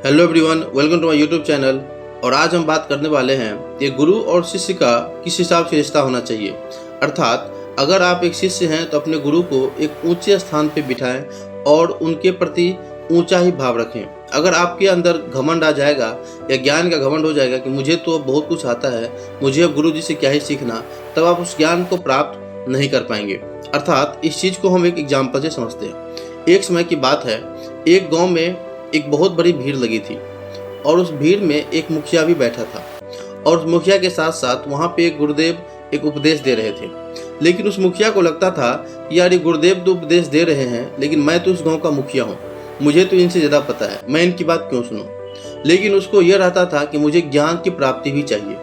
Hello everyone, welcome to my YouTube channel. और आज हम बात करने वाले हैं कि गुरु और शिष्य का किस हिसाब से रिश्ता होना चाहिए। अर्थात अगर आप एक शिष्य हैं तो अपने गुरु को एक ऊंचे स्थान पर बिठाएं और उनके प्रति ऊंचा ही भाव रखें। अगर आपके अंदर घमंड आ जाएगा या ज्ञान का घमंड हो जाएगा कि मुझे तो अब बहुत कुछ आता है, मुझे अब गुरु जी से क्या ही सीखना, तब आप उस ज्ञान को प्राप्त नहीं कर पाएंगे। अर्थात इस चीज़ को हम एक एग्जाम्पल से समझते हैं। एक समय की बात है, एक गांव में एक बहुत बड़ी भीड़ लगी थी और उस भीड़ में एक मुखिया भी बैठा था और उस मुखिया के साथ साथ वहाँ पे एक गुरुदेव एक उपदेश दे रहे थे। लेकिन उस मुखिया को लगता था कि यार ये गुरुदेव तो उपदेश दे रहे हैं, लेकिन मैं तो उस गांव का मुखिया हूँ, मुझे तो इनसे ज़्यादा पता है, मैं इनकी बात क्यों सुनूं। लेकिन उसको यह रहता था कि मुझे ज्ञान की प्राप्ति भी चाहिए।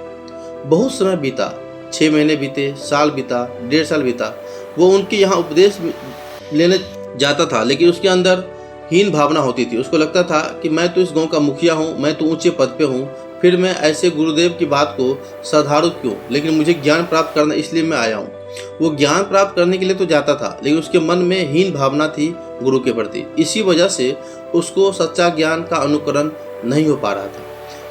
बहुत समय बीता, 6 महीने बीते, साल बीता, 1.5 साल बीता। वो उनके यहाँ उपदेश लेने जाता था, लेकिन उसके अंदर हीन भावना होती थी। उसको लगता था कि मैं तो इस गांव का मुखिया हूँ, मैं तो ऊंचे पद पे हूँ, फिर मैं ऐसे गुरुदेव की बात को साधारू क्यों, लेकिन मुझे ज्ञान प्राप्त करना इसलिए मैं आया हूँ। वो ज्ञान प्राप्त करने के लिए तो जाता था, लेकिन उसके मन में हीन भावना थी गुरु के प्रति। इसी वजह से उसको सच्चा ज्ञान का अनुकरण नहीं हो पा रहा था।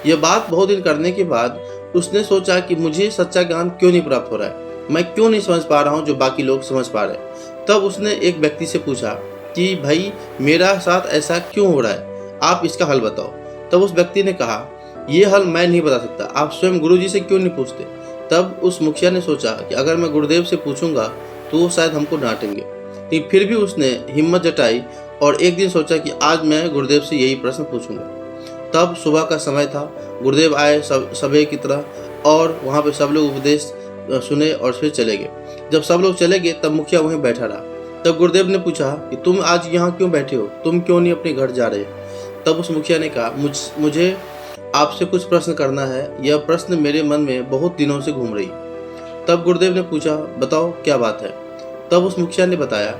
यह बात बहुत दिन करने के बाद उसने सोचा कि मुझे सच्चा ज्ञान क्यों नहीं प्राप्त हो रहा है, मैं क्यों नहीं समझ पा रहा हूँ जो बाकी लोग समझ पा रहे हैं। तब उसने एक व्यक्ति से पूछा कि भाई मेरा साथ ऐसा क्यों हो रहा है, आप इसका हल बताओ। तब उस व्यक्ति ने कहा, ये हल मैं नहीं बता सकता, आप स्वयं गुरु जी से क्यों नहीं पूछते। तब उस मुखिया ने सोचा कि अगर मैं गुरुदेव से पूछूंगा तो वो शायद हमको डांटेंगे, लेकिन फिर भी उसने हिम्मत जताई और एक दिन सोचा कि आज मैं गुरुदेव से यही प्रश्न पूछूंगा। तब सुबह का समय था, गुरुदेव आए सभी की तरह और वहाँ पे सब लोग उपदेश सुने और फिर चले गए। जब सब लोग चले गए तब मुखिया वहीं बैठा रहा। तब गुरुदेव ने पूछा कि तुम आज यहाँ क्यों बैठे हो, तुम क्यों नहीं अपने घर जा रहे। तब उस मुखिया ने कहा, मुझे आपसे कुछ प्रश्न करना है, यह प्रश्न मेरे मन में बहुत दिनों से घूम रही। तब गुरुदेव ने पूछा, बताओ क्या बात है। तब उस मुखिया ने बताया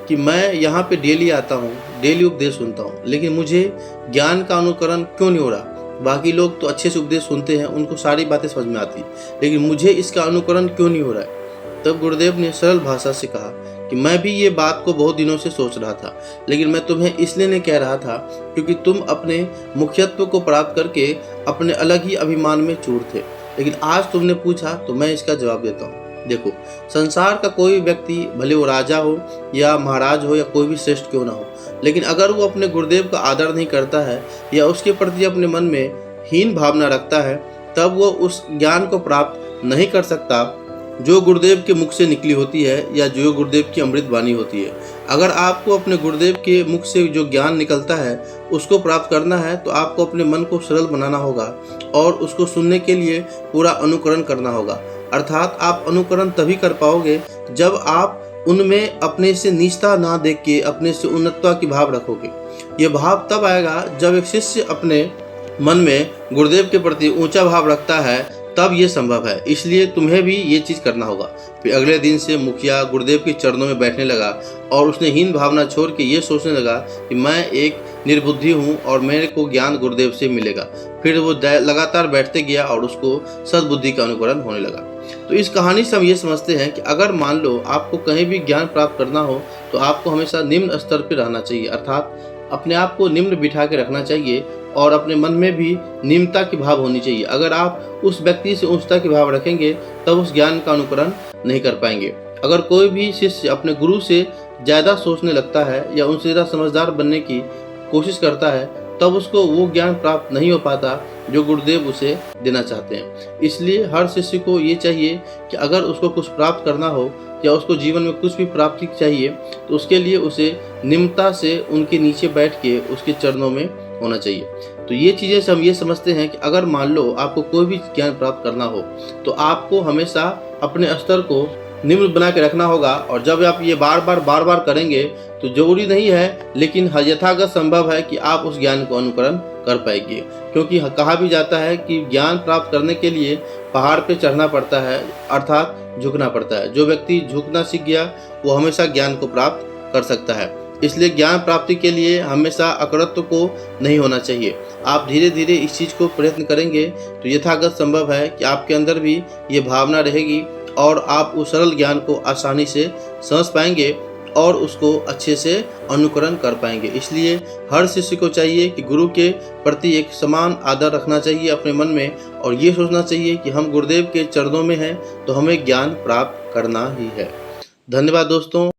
कि मैं यहाँ पे डेली आता हूँ, डेली उपदेश सुनता हूँ, लेकिन मुझे ज्ञान का अनुकरण क्यों नहीं हो रहा। बाकी लोग तो अच्छे से उपदेश सुनते हैं, उनको सारी बातें समझ में आती, लेकिन मुझे इसका अनुकरण क्यों नहीं हो रहा है। तब गुरुदेव ने सरल भाषा से कहा कि मैं भी ये बात को बहुत दिनों से सोच रहा था, लेकिन मैं तुम्हें इसलिए नहीं कह रहा था क्योंकि तुम अपने मुखियत्व को प्राप्त करके अपने अलग ही अभिमान में चूर थे, लेकिन आज तुमने पूछा तो मैं इसका जवाब देता हूँ। देखो, संसार का कोई व्यक्ति, भले वो राजा हो या महाराज हो या कोई भी श्रेष्ठ क्यों ना हो, लेकिन अगर वो अपने गुरुदेव का आदर नहीं करता है या उसके प्रति अपने मन में हीन भावना रखता है, तब वो उस ज्ञान को प्राप्त नहीं कर सकता जो गुरुदेव के मुख से निकली होती है या जो गुरुदेव की अमृत वाणी होती है। अगर आपको अपने गुरुदेव के मुख से जो ज्ञान निकलता है उसको प्राप्त करना है तो आपको अपने मन को सरल बनाना होगा और उसको सुनने के लिए पूरा अनुकरण करना होगा। अर्थात आप अनुकरण तभी कर पाओगे जब आप उनमें अपने से नीचता ना देख के अपने से उन्नतता की भाव रखोगे। ये भाव तब आएगा जब एक शिष्य अपने मन में गुरुदेव के प्रति ऊंचा भाव रखता है, तब ये संभव है। इसलिए तुम्हें भी ये चीज़ करना होगा। फिर अगले दिन से मुखिया गुरुदेव के चरणों में बैठने लगा और उसने हीन भावना छोड़ के ये सोचने लगा कि मैं एक निर्बुद्धि हूँ और मेरे को ज्ञान गुरुदेव से मिलेगा। फिर वो लगातार बैठते गया और उसको सद्बुद्धि का अनुकरण होने लगा। तो इस कहानी से हम ये समझते हैं कि अगर मान लो आपको कहीं भी ज्ञान प्राप्त करना हो तो आपको हमेशा निम्न स्तर पर रहना चाहिए, अर्थात अपने आप को निम्न बिठा के रखना चाहिए और अपने मन में भी निम्नता की भाव होनी चाहिए। अगर आप उस व्यक्ति से उच्चता की भाव रखेंगे तब उस ज्ञान का अनुकरण नहीं कर पाएंगे। अगर कोई भी शिष्य अपने गुरु से ज़्यादा सोचने लगता है या उनसे ज़्यादा समझदार बनने की कोशिश करता है, तब उसको वो ज्ञान प्राप्त नहीं हो पाता जो गुरुदेव उसे देना चाहते हैं। इसलिए हर शिष्य को ये चाहिए कि अगर उसको कुछ प्राप्त करना हो या उसको जीवन में कुछ भी प्राप्ति चाहिए तो उसके लिए उसे निम्नता से उनके नीचे बैठ के उसके चरणों में होना चाहिए। तो ये चीज़ें से हम ये समझते हैं कि अगर मान लो आपको कोई भी ज्ञान प्राप्त करना हो तो आपको हमेशा अपने स्तर को निम्न बना के रखना होगा। और जब आप ये बार बार करेंगे तो जरूरी नहीं है, लेकिन यथागत संभव है कि आप उस ज्ञान को अनुकरण कर पाएंगे। क्योंकि कहा भी जाता है कि ज्ञान प्राप्त करने के लिए पहाड़ पे चढ़ना पड़ता है, अर्थात झुकना पड़ता है। जो व्यक्ति झुकना सीख गया वो हमेशा ज्ञान को प्राप्त कर सकता है। इसलिए ज्ञान प्राप्ति के लिए हमेशा अकड़त्व को नहीं होना चाहिए। आप धीरे धीरे इस चीज़ को प्रयत्न करेंगे तो यथागत संभव है कि आपके अंदर भी ये भावना रहेगी और आप उस सरल ज्ञान को आसानी से समझ पाएंगे और उसको अच्छे से अनुकरण कर पाएंगे। इसलिए हर शिष्य को चाहिए कि गुरु के प्रति एक समान आदर रखना चाहिए अपने मन में, और ये सोचना चाहिए कि हम गुरुदेव के चरणों में हैं तो हमें ज्ञान प्राप्त करना ही है। धन्यवाद दोस्तों।